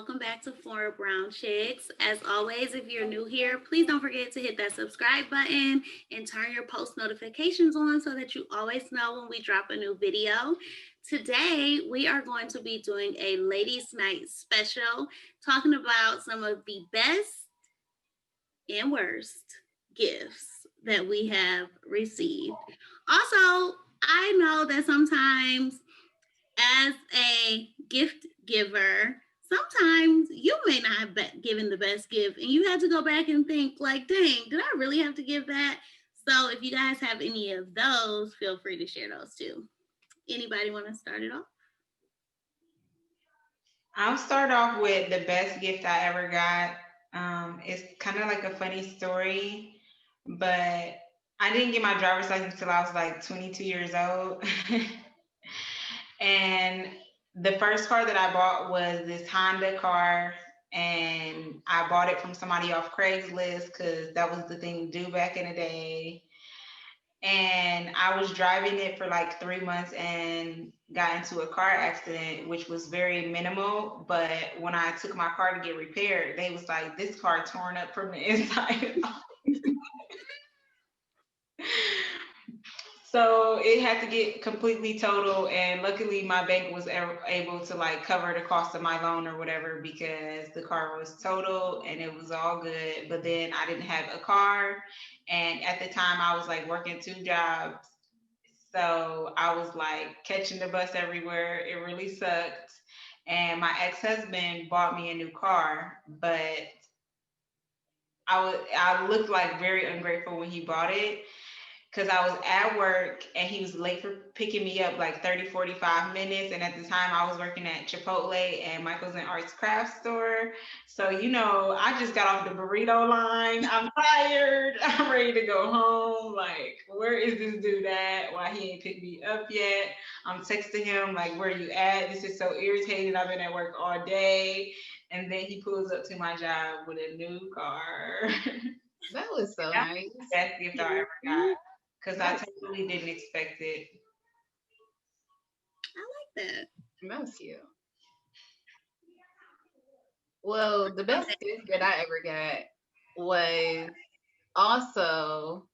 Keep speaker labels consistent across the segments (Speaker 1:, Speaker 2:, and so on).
Speaker 1: welcome back to Four Brown Chicks. As always, if you're new here, please don't forget to hit that subscribe button and turn your post notifications on so that you always know when we drop a new video. Today, we are going to be doing a Ladies' Night special, talking about some of the best and worst gifts that we have received. Also, I know that sometimes as a gift giver, sometimes you may not have given the best gift and you have to go back and think like, dang, did I really have to give that? So if you guys have any of those, feel free to share those too. Anybody want to start it off?
Speaker 2: I'll start off with the best gift I ever got. It's kind of like a funny story, but I didn't get my driver's license until I was like 22 years old. And the first car that I bought was this Honda car, and I bought it from somebody off Craigslist because that was the thing to do back in the day. And I was driving it for like 3 months and got into a car accident, which was very minimal. But when I took my car to get repaired, they was like, "This car torn up from the inside." So it had to get completely total, and luckily my bank was able to like cover the cost of my loan or whatever because the car was total and it was all good. But then I didn't have a car, and at the time I was like working two jobs, so I was like catching the bus everywhere. It really sucked. And my ex-husband bought me a new car, but I looked like very ungrateful when he bought it because I was at work and he was late for picking me up like 30, 45 minutes. And at the time, I was working at Chipotle and Michael's and Arts Craft Store. So, I just got off the burrito line. I'm tired. I'm ready to go home. Like, where is this dude at? Why he ain't picked me up yet? I'm texting him, like, where you at? This is so irritating. I've been at work all day. And then he pulls up to my job with a new car.
Speaker 3: That was so
Speaker 2: That's
Speaker 3: nice.
Speaker 2: the best gift I ever got because I
Speaker 3: That's
Speaker 2: totally didn't expect it.
Speaker 1: I like that.
Speaker 3: that's cute. Well, the best gift that I ever got was also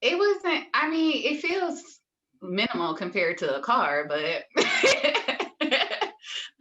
Speaker 3: it wasn't I mean, it feels minimal compared to a car, but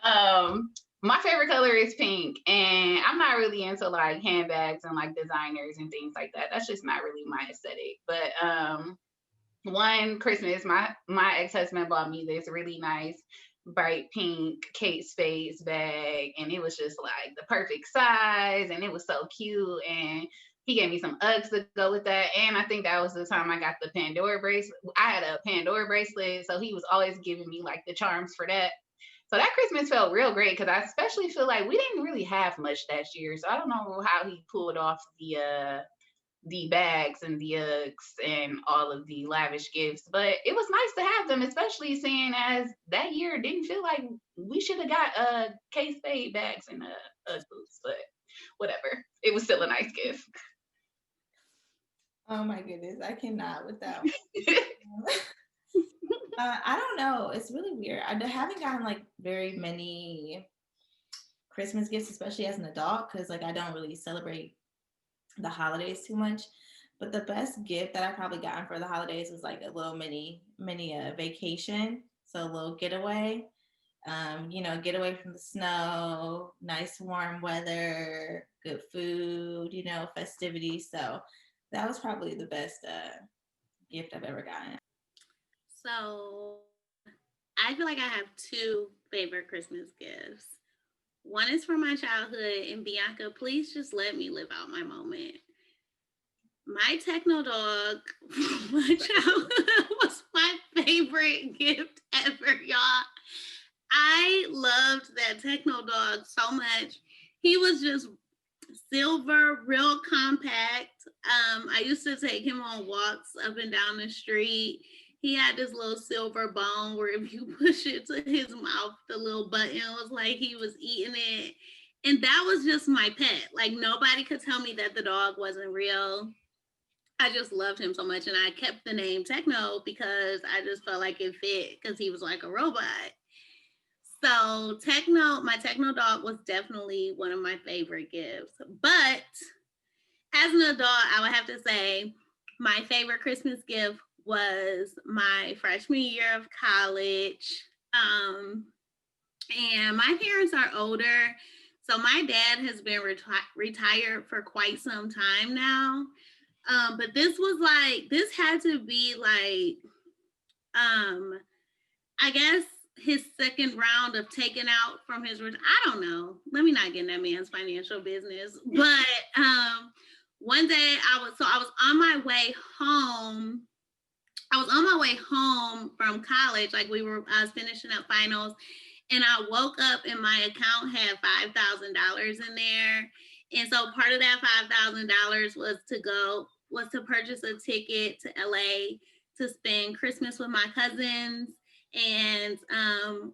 Speaker 3: um my favorite color is pink, and I'm not really into like handbags and like designers and things like that. That's just not really my aesthetic. But one Christmas, my ex husband bought me this really nice bright pink Kate Spade bag, and it was just like the perfect size, and it was so cute. And he gave me some Uggs to go with that, and I think that was the time I got the Pandora bracelet. I had a Pandora bracelet, so he was always giving me like the charms for that. So that Christmas felt real great because I especially feel like we didn't really have much that year. So I don't know how he pulled off the bags and the Uggs and all of the lavish gifts. But it was nice to have them, especially seeing as that year didn't feel like we should have got K Spade bags and Ugg boots, but whatever. It was still a nice gift.
Speaker 4: Oh my goodness, I cannot with that one. I don't know. It's really weird. I haven't gotten like very many Christmas gifts, especially as an adult, because like I don't really celebrate the holidays too much. But the best gift that I probably gotten for the holidays was like a little mini vacation, so a little getaway. Get away from the snow, nice warm weather, good food, festivities. So that was probably the best gift I've ever gotten.
Speaker 1: So I feel like I have two favorite Christmas gifts. One is from my childhood, and Bianca, please just let me live out my moment. My techno dog from my childhood was my favorite gift ever, y'all. I loved that techno dog so much. He was just silver, real compact. I used to take him on walks up and down the street. He had this little silver bone where if you push it to his mouth, the little button was like he was eating it. And that was just my pet. Like nobody could tell me that the dog wasn't real. I just loved him so much. And I kept the name Techno because I just felt like it fit because he was like a robot. So my techno dog was definitely one of my favorite gifts. But as an adult, I would have to say my favorite Christmas gift was my freshman year of college. And my parents are older. So my dad has been retired for quite some time now. But this had to be like, I guess his second round of taking out from his, I don't know. Let me not get in that man's financial business. But one day I was on my way home. I was on my way home from college. Like I was finishing up finals. And I woke up and my account had $5,000 in there. And so part of that $5,000 was to purchase a ticket to LA to spend Christmas with my cousins. And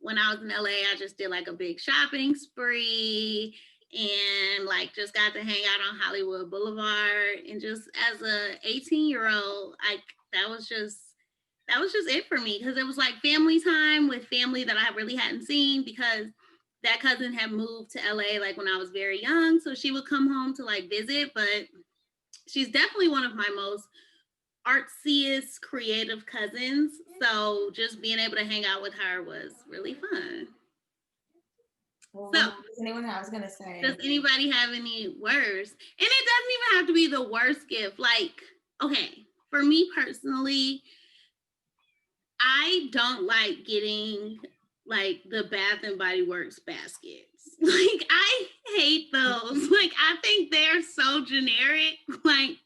Speaker 1: when I was in LA, I just did like a big shopping spree and like just got to hang out on Hollywood Boulevard. And just as a 18-year-old, that was just it for me, because it was like family time with family that I really hadn't seen, because that cousin had moved to LA like when I was very young. So she would come home to like visit, but she's definitely one of my most artsiest creative cousins. So just being able to hang out with her was really fun.
Speaker 4: Well,
Speaker 1: so
Speaker 4: I was gonna say,
Speaker 1: does anybody have any worst? And it doesn't even have to be the worst gift. Like, okay, for me personally, I don't like getting like the Bath and Body Works baskets. Like, I hate those. Like, I think they're so generic. Like,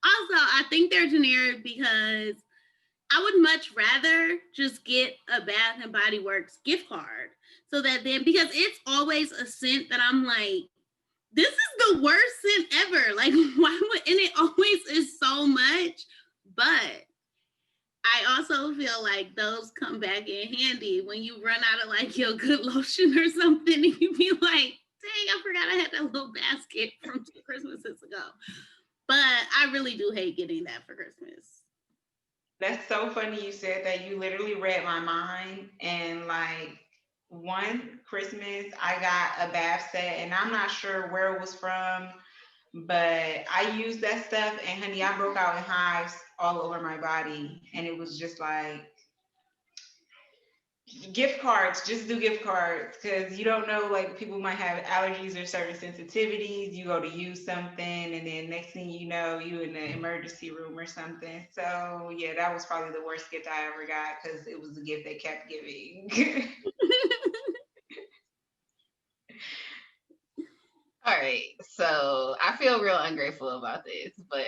Speaker 1: also, I think they're generic because I would much rather just get a Bath and Body Works gift card. So that then, because it's always a scent that I'm like, this is the worst scent ever. Like, why would, and it always is so much. But I also feel like those come back in handy when you run out of like your good lotion or something, and you be like, dang, I forgot I had that little basket from 2 Christmases ago. But I really do hate getting that for Christmas.
Speaker 2: That's so funny you said that. You literally read my mind. And like one Christmas, I got a bath set, and I'm not sure where it was from, but I used that stuff, and honey, I broke out in hives all over my body. And it was just like, gift cards, just do gift cards, because you don't know, like, people might have allergies or certain sensitivities. You go to use something, and then next thing you know, you in the emergency room or something. So yeah, that was probably the worst gift I ever got, because it was the gift that kept giving.
Speaker 3: All right, so I feel real ungrateful about this, but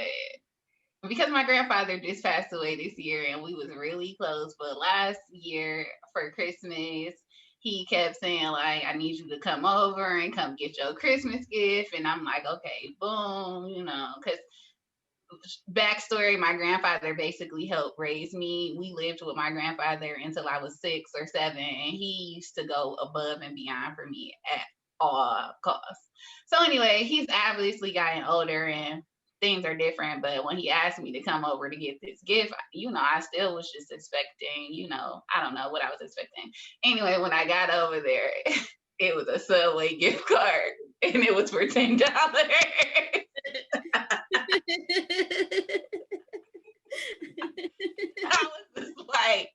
Speaker 3: because my grandfather just passed away this year and we was really close, but last year for Christmas, he kept saying like, I need you to come over and come get your Christmas gift. And I'm like, okay, boom, you know, because backstory, my grandfather basically helped raise me. We lived with my grandfather until I was 6 or 7, and he used to go above and beyond for me at all costs. So anyway, he's obviously gotten older and things are different, but when he asked me to come over to get this gift, you know, I still was just expecting, you know, I don't know what I was expecting. Anyway, when I got over there, it was a Subway gift card, and it was for $10. I was just like,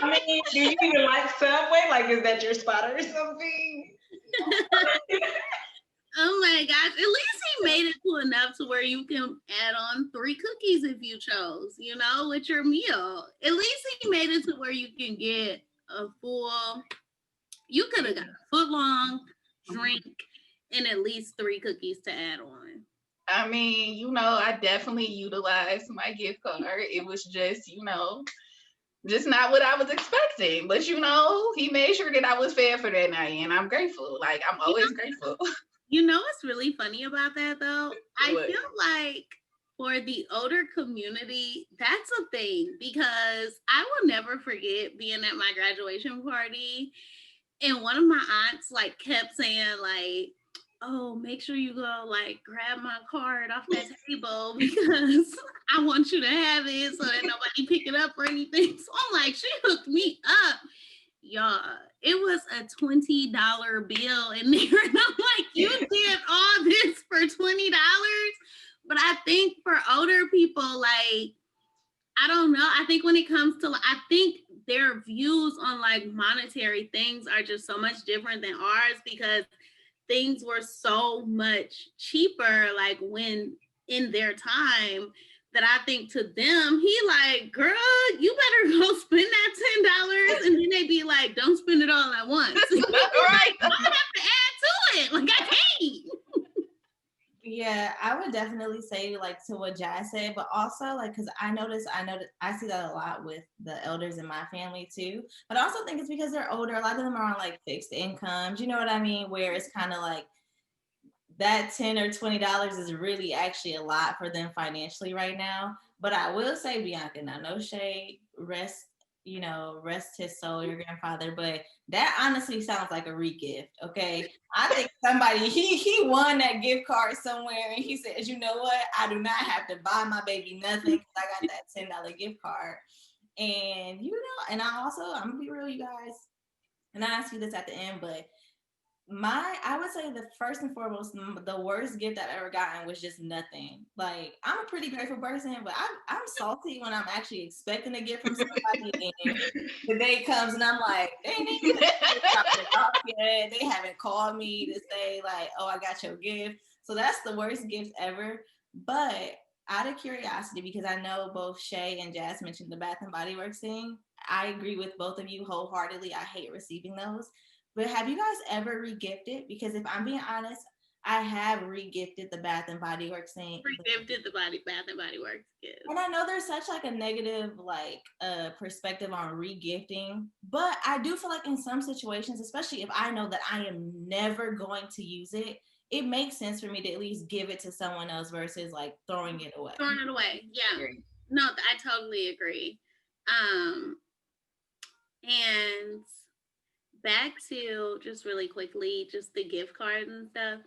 Speaker 2: I mean, do you even like Subway? Like, is that your spot or something?
Speaker 1: Oh my gosh. At least he made it to enough to where you can add on 3 cookies if you chose, you know, with your meal. At least he made it to where you can get a full, you could have got a foot-long drink and at least 3 cookies to add on.
Speaker 3: I mean, you know, I definitely utilized my gift card. It was just, you know, just not what I was expecting. But, you know, he made sure that I was fed for that night, and I'm grateful. Like, I'm always grateful.
Speaker 1: You know what's really funny about that, though? I feel like for the older community, that's a thing, because I will never forget being at my graduation party, and one of my aunts, like, kept saying, like, oh, make sure you go, like, grab my card off that table, because I want you to have it so that nobody pick it up or anything. So I'm like, she hooked me up. Y'all, it was a $20 bill in there. And I'm like, you did all this for $20? But I think for older people, like, I don't know. I think when it comes to, I think their views on like monetary things are just so much different than ours because things were so much cheaper, like when in their time, that I think to them, he like, girl, you better go spend that $10. And then they be like, don't spend it all at once.
Speaker 3: Right.
Speaker 1: I'm gonna have to add to it. Like, I can't.
Speaker 4: Yeah, I would definitely say like to what Jazz said, but also like because I see that a lot with the elders in my family too. But I also think it's because they're older. A lot of them are on like fixed incomes. You know what I mean? Where it's kind of like that $10 or $20 is really actually a lot for them financially right now. But I will say, Bianca, now no shade, rest his soul, your grandfather. But that honestly sounds like a re-gift, okay? I think somebody, he won that gift card somewhere and he says, you know what? I do not have to buy my baby nothing because I got that $10 gift card. And, and I'm going to be real, you guys, and I ask you this at the end, but I would say the first and foremost, the worst gift I've ever gotten was just nothing. Like, I'm a pretty grateful person, but I'm salty when I'm actually expecting a gift from somebody and the day comes and I'm like, they ain't even dropped it off yet. They haven't called me to say like, oh, I got your gift. So that's the worst gift ever. But out of curiosity, because I know both Shay and Jazz mentioned the Bath and Body Works thing, I agree with both of you wholeheartedly. I hate receiving those. But have you guys ever re-gifted? Because if I'm being honest, I have re-gifted the Bath and Body Works thing.
Speaker 1: Re-gifted the Bath and Body Works gift.
Speaker 4: And I know there's such like a negative perspective on re-gifting, but I do feel like in some situations, especially if I know that I am never going to use it, it makes sense for me to at least give it to someone else versus like throwing it away.
Speaker 1: Throwing it away, yeah. No, I totally agree. And back to just really quickly, just the gift cards and stuff.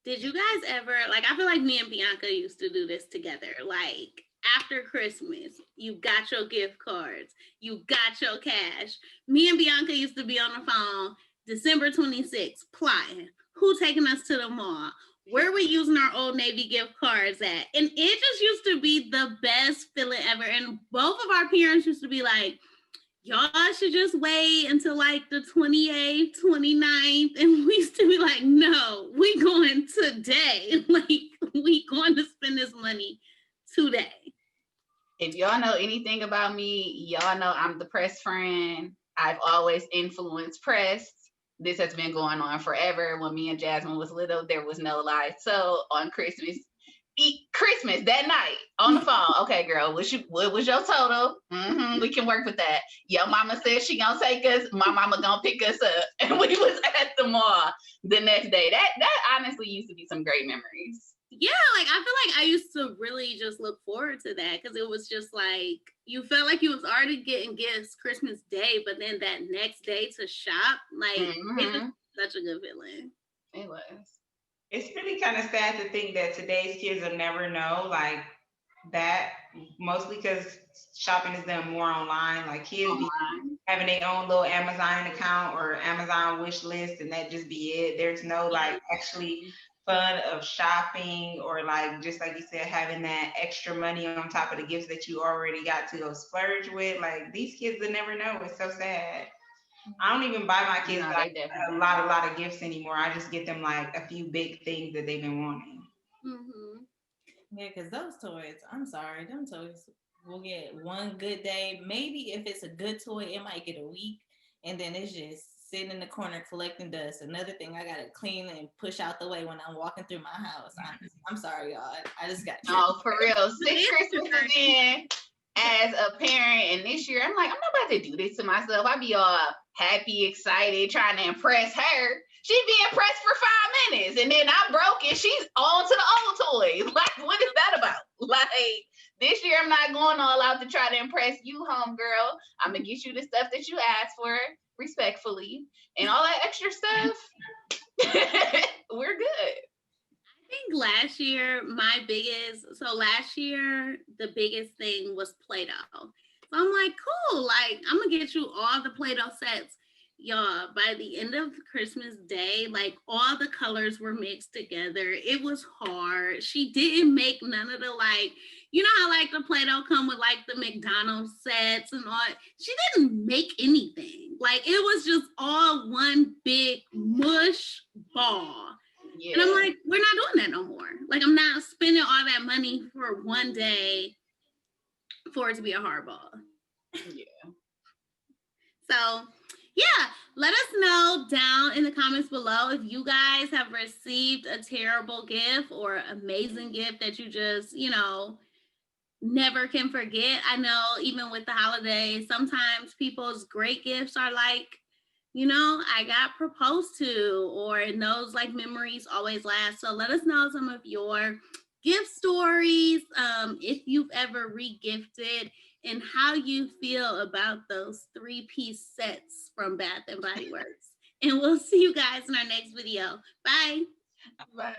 Speaker 1: Did you guys ever, like, I feel like me and Bianca used to do this together. Like, after Christmas, you got your gift cards, you got your cash. Me and Bianca used to be on the phone December 26th, plotting who taking us to the mall, where we using our Old Navy gift cards at. And it just used to be the best feeling ever. And both of our parents used to be like, y'all should just wait until like the 28th, 29th. And we used to be like, no, we going today. Like, we going to spend this money today.
Speaker 3: If y'all know anything about me, y'all know I'm the press friend. I've always influenced press. This has been going on forever. When me and Jasmine was little, there was no lie. So on Christmas that night on the phone. Okay, girl, what was your total? We can work with that. Your mama said she gonna take us. My mama gonna pick us up, and we was at the mall the next day. That honestly used to be some great memories.
Speaker 1: Yeah, like I feel like I used to really just look forward to that because it was just like you felt like you was already getting gifts Christmas Day, but then that next day to shop, like it was such a good feeling.
Speaker 3: It was.
Speaker 2: It's really kind of sad to think that today's kids will never know like that, mostly because shopping is done more online. Like kids be having their own little Amazon account or Amazon wish list, and that just be it. There's no like actually fun of shopping or like just like you said, having that extra money on top of the gifts that you already got to go splurge with. Like these kids will never know. It's so sad. I don't even buy my kids like a lot of gifts anymore. I just get them like a few big things that they've been wanting.
Speaker 4: Yeah, because those toys, I'm sorry, them toys will get one good day. Maybe if it's a good toy, it might get a week, and then it's just sitting in the corner collecting dust. Another thing I gotta clean and push out the way when I'm walking through my house. I'm sorry, y'all. I just got
Speaker 3: for real. 6 Christmases in as a parent, and this year I'm like, I'm not about to do this to myself. I be all happy, excited, trying to impress her. She be impressed for 5 minutes, and then I'm broke, and she's on to the old toys. Like, what is that about? Like, this year I'm not going all out to try to impress you, homegirl. I'm gonna get you the stuff that you asked for, respectfully, and all that extra stuff. We're good.
Speaker 1: I think last year last year the biggest thing was Play-Doh. So I'm like, cool, like I'm gonna get you all the Play-Doh sets. Y'all, by the end of Christmas Day, like all the colors were mixed together. It was hard. She didn't make none of the like, you know how like the Play-Doh come with like the McDonald's sets and all. She didn't make anything. Like it was just all one big mush ball.
Speaker 3: Yeah.
Speaker 1: And I'm like, we're not doing that no more. Like, I'm not spending all that money for one day for it to be a hard ball.
Speaker 3: Yeah.
Speaker 1: So, yeah, let us know down in the comments below if you guys have received a terrible gift or amazing gift that you just, never can forget. I know even with the holidays, sometimes people's great gifts are like, I got proposed to, or those like memories always last. So let us know some of your gift stories, if you've ever re-gifted, and how you feel about those 3-piece sets from Bath and Body Works. And we'll see you guys in our next video. Bye.
Speaker 3: Bye.